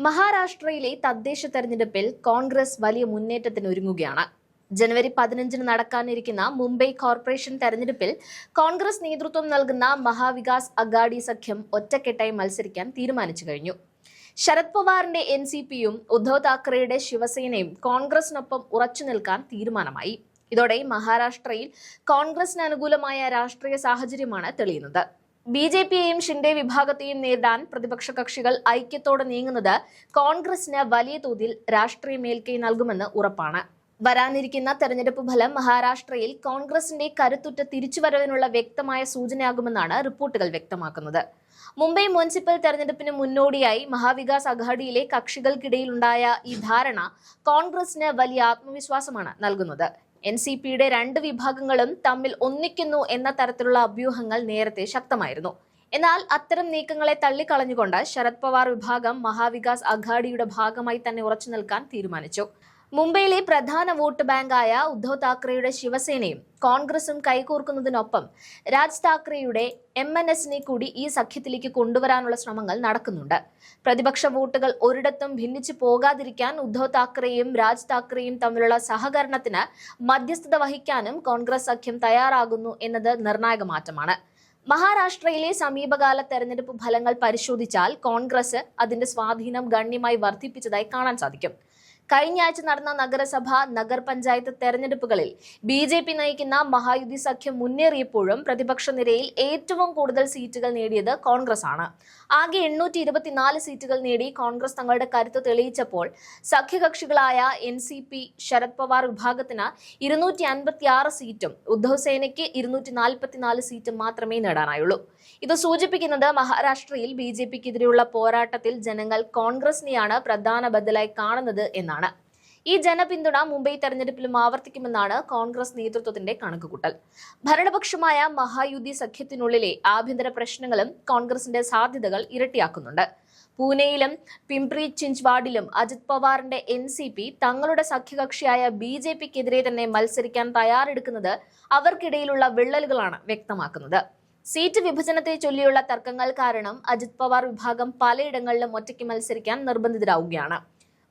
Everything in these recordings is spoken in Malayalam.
മഹാരാഷ്ട്രയിലെ തദ്ദേശ തെരഞ്ഞെടുപ്പിൽ കോൺഗ്രസ് വലിയ മുന്നേറ്റത്തിന് ഒരുങ്ങുകയാണ്. ജനുവരി 15 നടക്കാനിരിക്കുന്ന മുംബൈ കോർപ്പറേഷൻ തെരഞ്ഞെടുപ്പിൽ കോൺഗ്രസ് നേതൃത്വം നൽകുന്ന മഹാവികാസ് അഗാഡി സഖ്യം ഒറ്റക്കെട്ടായി മത്സരിക്കാൻ തീരുമാനിച്ചു കഴിഞ്ഞു. ശരത് പവാറിന്റെ എൻസിപിയും ഉദ്ധവ് താക്കറെയുടെ ശിവസേനയും കോൺഗ്രസിനൊപ്പം ഉറച്ചു നിൽക്കാൻ തീരുമാനമായി. ഇതോടെ മഹാരാഷ്ട്രയിൽ കോൺഗ്രസിന് അനുകൂലമായ രാഷ്ട്രീയ സാഹചര്യമാണ് തെളിയുന്നത്. ബി.ജെ.പിയെയും ഷിൻഡെ വിഭാഗത്തെയും നേരിടാൻ പ്രതിപക്ഷ കക്ഷികൾ ഐക്യത്തോടെ നീങ്ങുന്നത് കോൺഗ്രസിന് വലിയ തോതിൽ രാഷ്ട്രീയ മേൽക്കൈ നൽകുമെന്ന് ഉറപ്പാണ്. വരാനിരിക്കുന്ന തെരഞ്ഞെടുപ്പ് ഫലം മഹാരാഷ്ട്രയിൽ കോൺഗ്രസിന്റെ കരുത്തുറ്റ തിരിച്ചുവരവിനുള്ള വ്യക്തമായ സൂചനയാകുമെന്നാണ് റിപ്പോർട്ടുകൾ വ്യക്തമാക്കുന്നത്. മുംബൈ മുനിസിപ്പൽ തെരഞ്ഞെടുപ്പിന് മുന്നോടിയായി മഹാവികാസ് അഘാഡിയിലെ കക്ഷികൾക്കിടയിലുണ്ടായ ഈ ധാരണ കോൺഗ്രസിന് വലിയ ആത്മവിശ്വാസമാണ് നൽകുന്നത്. എൻസിപിയുടെ രണ്ട് വിഭാഗങ്ങളും തമ്മിൽ ഒന്നിക്കുന്നു എന്ന തരത്തിലുള്ള അഭ്യൂഹങ്ങൾ നേരത്തെ ശക്തമായിരുന്നു. എന്നാൽ അത്തരം നീക്കങ്ങളെ തള്ളിക്കളഞ്ഞുകൊണ്ട് ശരത് പവാർ വിഭാഗം മഹാവികാസ് അഘാഡിയുടെ ഭാഗമായി തന്നെ ഉറച്ചു നിൽക്കാൻ തീരുമാനിച്ചു. മുംബൈയിലെ പ്രധാന വോട്ട് ബാങ്കായ ഉദ്ധവ് താക്കറെയുടെ ശിവസേനയും കോൺഗ്രസും കൈകോർക്കുന്നതിനൊപ്പം രാജ് താക്കറെയുടെ MNSനെ കൂടി ഈ സഖ്യത്തിലേക്ക് കൊണ്ടുവരാനുള്ള ശ്രമങ്ങൾ നടക്കുന്നുണ്ട്. പ്രതിപക്ഷ വോട്ടുകൾ ഒരിടത്തും ഭിന്നിച്ചു പോകാതിരിക്കാൻ ഉദ്ധവ് താക്കറെയും രാജ് താക്കറെയും തമ്മിലുള്ള സഹകരണത്തിന് മധ്യസ്ഥത വഹിക്കാനും കോൺഗ്രസ് സഖ്യം തയ്യാറാകുന്നു എന്നത് നിർണായക മാറ്റമാണ്. മഹാരാഷ്ട്രയിലെ സമീപകാല തെരഞ്ഞെടുപ്പ് ഫലങ്ങൾ പരിശോധിച്ചാൽ കോൺഗ്രസ് അതിന്റെ സ്വാധീനം ഗണ്യമായി വർദ്ധിപ്പിച്ചതായി കാണാൻ സാധിക്കും. കഴിഞ്ഞ ആഴ്ച നടന്ന നഗരസഭ, നഗർ പഞ്ചായത്ത് തെരഞ്ഞെടുപ്പുകളിൽ ബി.ജെ.പി നയിക്കുന്ന മഹായുതി സഖ്യം മുന്നേറിയപ്പോഴും പ്രതിപക്ഷ നിരയിൽ ഏറ്റവും കൂടുതൽ സീറ്റുകൾ നേടിയത് കോൺഗ്രസ് ആണ്. ആകെ 824 സീറ്റുകൾ നേടി കോൺഗ്രസ് തങ്ങളുടെ കരുത്ത് തെളിയിച്ചപ്പോൾ സഖ്യകക്ഷികളായ എൻസിപി, ശരത് പവാർ വിഭാഗത്തിന് 256 സീറ്റും ഉദ്ധവ് സേനയ്ക്ക് 244 സീറ്റും മാത്രമേ നേടാനായുള്ളൂ. ഇത് സൂചിപ്പിക്കുന്നത് മഹാരാഷ്ട്രയിൽ ബി.ജെ.പിക്കെതിരെയുള്ള പോരാട്ടത്തിൽ ജനങ്ങൾ കോൺഗ്രസിനെയാണ് പ്രധാന ബദലായി കാണുന്നത് എന്നാണ്. ഈ ജനപിന്തുണ മുംബൈ തെരഞ്ഞെടുപ്പിലും ആവർത്തിക്കുമെന്നാണ് കോൺഗ്രസ് നേതൃത്വത്തിന്റെ കണക്കുകൂട്ടൽ. ഭരണപക്ഷമായ മഹായുതി സഖ്യത്തിനുള്ളിലെ ആഭ്യന്തര പ്രശ്നങ്ങളും കോൺഗ്രസിന്റെ സാധ്യതകൾ ഇരട്ടിയാക്കുന്നുണ്ട്. പൂനെയിലും പിംപ്രി ചിഞ്ച്വാഡിലും അജിത് പവാറിന്റെ എൻസിപി തങ്ങളുടെ സഖ്യകക്ഷിയായ ബി.ജെ.പിക്കെതിരെ തന്നെ മത്സരിക്കാൻ തയ്യാറെടുക്കുന്നത് അവർക്കിടയിലുള്ള വിള്ളലുകളാണ് വ്യക്തമാക്കുന്നത്. സീറ്റ് വിഭജനത്തെ ചൊല്ലിയുള്ള തർക്കങ്ങൾ കാരണം അജിത് പവാർ വിഭാഗം പലയിടങ്ങളിലും ഒറ്റയ്ക്ക് മത്സരിക്കാൻ നിർബന്ധിതരാവുകയാണ്.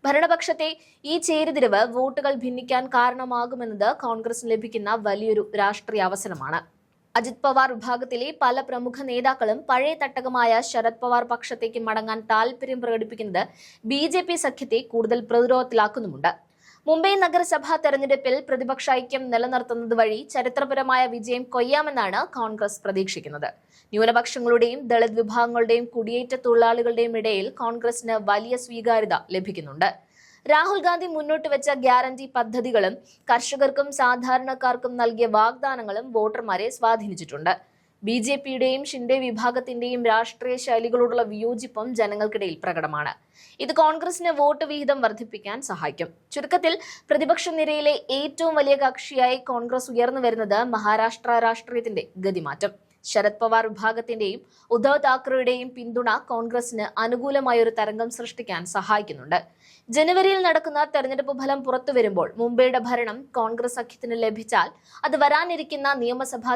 ഭരണപക്ഷത്തെ ഈ ചേരിതിരിവ് വോട്ടുകൾ ഭിന്നിക്കാൻ കാരണമാകുമെന്നത് കോൺഗ്രസിന് ലഭിക്കുന്ന വലിയൊരു രാഷ്ട്രീയ അവസരമാണ്. അജിത് പവാർ വിഭാഗത്തിലെ പല പ്രമുഖ നേതാക്കളും പഴയ തട്ടകമായ ശരത് പവാർ പക്ഷത്തേക്ക് മടങ്ങാൻ താൽപര്യം പ്രകടിപ്പിക്കുന്നത് ബി.ജെ.പി സഖ്യത്തെ കൂടുതൽ പ്രതിരോധത്തിലാക്കുന്നുമുണ്ട്. മുംബൈ നഗരസഭാ തെരഞ്ഞെടുപ്പിൽ പ്രതിപക്ഷ ഐക്യം നിലനിർത്തുന്നത് വഴി ചരിത്രപരമായ വിജയം കൊയ്യാമെന്നാണ് കോൺഗ്രസ് പ്രതീക്ഷിക്കുന്നത്. ന്യൂനപക്ഷങ്ങളുടെയും ദളിത് വിഭാഗങ്ങളുടെയും കുടിയേറ്റ തൊഴിലാളികളുടെയും ഇടയിൽ കോൺഗ്രസിന് വലിയ സ്വീകാര്യത ലഭിക്കുന്നുണ്ട്. രാഹുൽ ഗാന്ധി മുന്നോട്ട് വെച്ച ഗ്യാരണ്ടി പദ്ധതികളും കർഷകർക്കും സാധാരണക്കാർക്കും നൽകിയ വാഗ്ദാനങ്ങളും വോട്ടർമാരെ സ്വാധീനിച്ചിട്ടുണ്ട്. ബി.ജെ.പിയുടെയും ഷിൻഡെ വിഭാഗത്തിന്റെയും രാഷ്ട്രീയ ശൈലികളോടുള്ള വിയോജിപ്പും ജനങ്ങൾക്കിടയിൽ പ്രകടമാണ്. ഇത് കോൺഗ്രസിന് വോട്ട് വിഹിതം വർദ്ധിപ്പിക്കാൻ സഹായിക്കും. ചുരുക്കത്തിൽ പ്രതിപക്ഷ നിരയിലെ ഏറ്റവും വലിയ കക്ഷിയായി കോൺഗ്രസ് ഉയർന്നു വരുന്നത് മഹാരാഷ്ട്ര രാഷ്ട്രീയത്തിന്റെ ഗതിമാറ്റം. ശരത് പവാർ വിഭാഗത്തിന്റെയും ഉദ്ധവ് താക്കറെയുടെയും പിന്തുണ കോൺഗ്രസിന് അനുകൂലമായ ഒരു തരംഗം സൃഷ്ടിക്കാൻ സഹായിക്കുന്നുണ്ട്. ജനുവരിയിൽ നടക്കുന്ന തെരഞ്ഞെടുപ്പ് ഫലം പുറത്തുവരുമ്പോൾ മുംബൈയുടെ ഭരണം കോൺഗ്രസ് സഖ്യത്തിന് ലഭിച്ചാൽ അത് വരാനിരിക്കുന്ന നിയമസഭാ